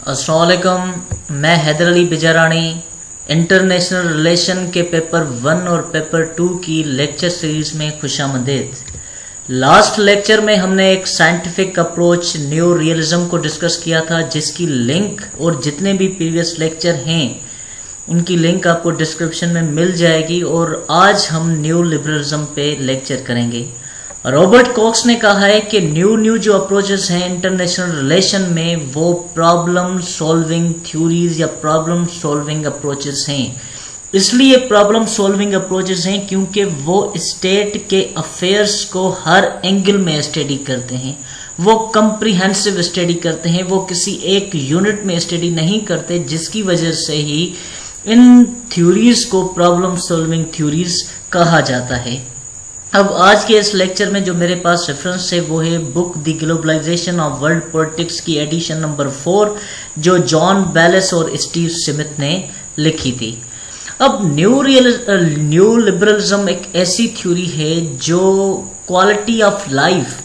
अस्सलाम वालेकुम। मैं हैदर अली बिजारानी इंटरनेशनल रिलेशन के पेपर 1 और पेपर 2 की लेक्चर सीरीज में खुशामदीद। लास्ट लेक्चर में हमने एक साइंटिफिक अप्रोच न्यू रियलिज्म को डिस्कस किया था, जिसकी लिंक और जितने भी प्रीवियस लेक्चर हैं उनकी लिंक आपको डिस्क्रिप्शन में मिल जाएगी। और आज हम न्यू लिबरलिज्म पे लेक्चर करेंगे। रॉबर्ट कॉक्स ने कहा है कि न्यू जो अप्रोचेस हैं इंटरनेशनल रिलेशन में वो प्रॉब्लम सॉल्विंग थ्योरीज या प्रॉब्लम सॉल्विंग अप्रोचेस हैं। इसलिए प्रॉब्लम सॉल्विंग अप्रोचेस हैं क्योंकि वो स्टेट के अफेयर्स को हर एंगल में स्टडी करते हैं, वो कंप्रिहेंसिव स्टडी करते हैं, वो किसी एक यूनिट में स्टडी नहीं करते, जिसकी वजह से ही इन थ्योरीज को प्रॉब्लम सॉल्विंग थ्योरीज कहा जाता है। अब आज के इस लेक्चर में जो मेरे पास रेफरेंस है वो है book the globalization of world politics की एडिशन नंबर 4, जो जॉन बैलेस और स्टीव स्मिथ ने लिखी थी। अब न्यू लिबरलिज्म एक ऐसी थ्योरी है जो क्वालिटी ऑफ लाइफ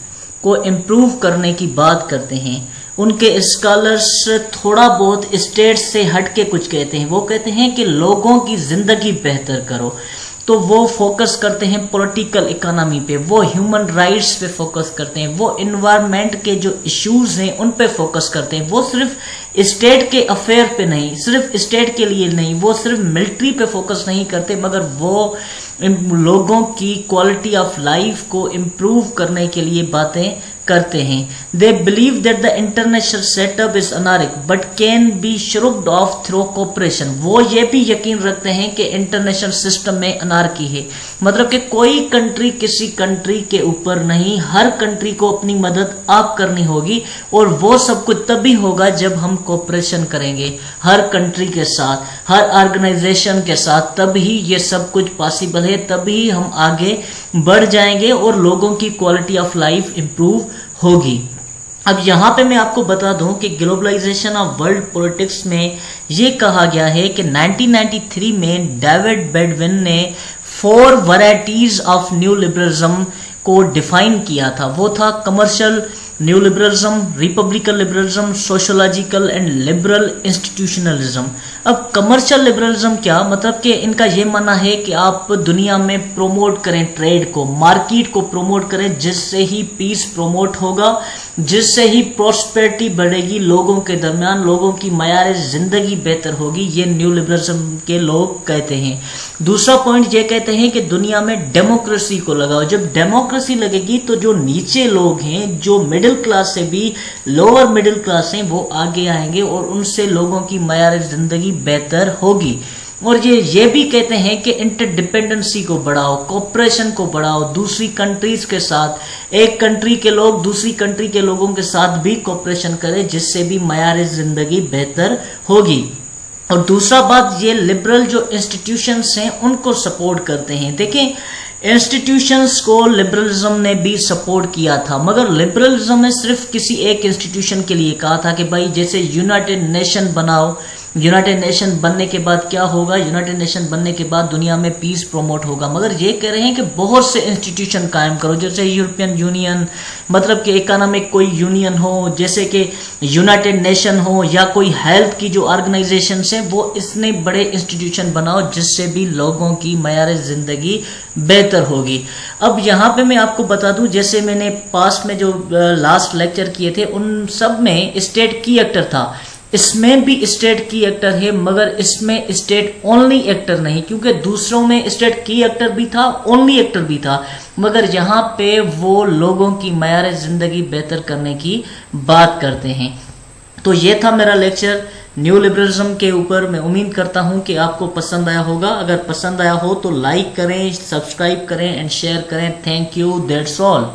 को इम्प्रूव करने की बात करते हैं। उनके स्कॉलर्स थोड़ा बहुत स्टेट से हट के कुछ कहते हैं। वो कहते हैं कि लोगों की जिंदगी बेहतर करो, तो वो फोकस करते हैं पॉलिटिकल इकोनॉमी पे, वो ह्यूमन राइट्स पे फोकस करते हैं, वो इन्वायरमेंट के जो इश्यूज हैं उन पे फोकस करते हैं। वो सिर्फ स्टेट के अफेयर पे नहीं, सिर्फ स्टेट के लिए नहीं, वो सिर्फ मिलिट्री पे फोकस नहीं करते, मगर वो लोगों की क्वालिटी ऑफ लाइफ को इम्प्रूव करने के लिए बातें करते हैं। They believe that the international setup is anarchic but can be shrugged off through cooperation. वो ये भी यकीन रखते हैं कि इंटरनेशनल सिस्टम में अनार्की है, मतलब कि कोई कंट्री किसी कंट्री के ऊपर नहीं, हर कंट्री को अपनी मदद आप करनी होगी, और वो सब कुछ तभी होगा जब हम कोऑपरेशन करेंगे हर कंट्री के साथ, हर ऑर्गेनाइजेशन के साथ, तभी ये सब कुछ पॉसिबल है, तभी हम आगे बढ़ जाएंगे और लोगों की क्वालिटी ऑफ लाइफ इंप्रूव होगी। अब यहाँ पे मैं आपको बता दूं कि ग्लोबलाइजेशन ऑफ वर्ल्ड पॉलिटिक्स में ये कहा गया है कि 1993 में डेविड बेडविन ने 4 वैरायटीज ऑफ न्यू लिबरलिज्म को डिफाइन किया था। वो था commercial new liberalism, Republican liberalism, sociological and liberal institutionalism. अब कमर्शियल लिबरलिज्म क्या मतलब कि इनका ये मानना है कि आप दुनिया में प्रोमोट करें ट्रेड को, मार्केट को प्रोमोट करें, जिससे ही पीस प्रोमोट होगा, जिससे ही प्रॉस्पेरिटी बढ़ेगी, लोगों के दरमियान लोगों की मयार जिंदगी बेहतर होगी। ये न्यू लिबरलिज्म के लोग कहते हैं। दूसरा पॉइंट ये कहते हैं कि दुनिया में डेमोक्रेसी को लगाओ। जब डेमोक्रेसी लगेगी तो जो नीचे लोग हैं, जो मिडिल क्लास से भी लोअर मिडिल क्लास हैं, वो आगे आएंगे और उनसे लोगों की मयार जिंदगी बेहतर होगी। और ये भी कहते हैं कि इंटरडिपेंडेंसी को बढ़ाओ, कोऑपरेशन को बढ़ाओ, दूसरी कंट्रीज के साथ, एक कंट्री के लोग दूसरी कंट्री के लोगों के साथ भी कोऑपरेशन करें, जिससे भी मयार जिंदगी बेहतर होगी। और दूसरा बात, ये लिबरल जो इंस्टीट्यूशंस हैं उनको सपोर्ट करते हैं। देखें, इंस्टीट्यूशंस को लिबरलिज्म ने भी सपोर्ट किया था, मगर लिबरलिज्म ने सिर्फ किसी एक इंस्टीट्यूशन के लिए कहा था कि भाई जैसे यूनाइटेड नेशन बनाओ, यूनाइटेड नेशन बनने के बाद क्या होगा, यूनाइटेड नेशन बनने के बाद दुनिया में पीस प्रमोट होगा। मगर ये कह रहे हैं कि बहुत से इंस्टीट्यूशन कायम करो, जैसे यूरोपियन यूनियन, मतलब कि इकोनॉमिक कोई यूनियन हो, जैसे कि यूनाइटेड नेशन हो, या कोई हेल्थ की जो ऑर्गेनाइजेशन है, वो इतने बड़े इंस्टीट्यूशन बनाओ जिससे भी लोगों की मयार जिंदगी बेहतर होगी। अब यहाँ पे मैं आपको बता दूं, जैसे मैंने पास्ट में जो लास्ट लेक्चर किए थे उन सब में स्टेट की एक्टर था, इसमें भी स्टेट की एक्टर है, मगर इसमें स्टेट ओनली एक्टर नहीं, क्योंकि दूसरों में स्टेट की एक्टर भी था, ओनली एक्टर भी था, मगर यहाँ पे वो लोगों की मयार जिंदगी बेहतर करने की बात करते हैं। तो ये था मेरा लेक्चर न्यू लिबरलिज्म के ऊपर। मैं उम्मीद करता हूँ कि आपको पसंद आया होगा। अगर पसंद आया हो तो लाइक करें, सब्सक्राइब करें एंड शेयर करें। Thank you, that's all.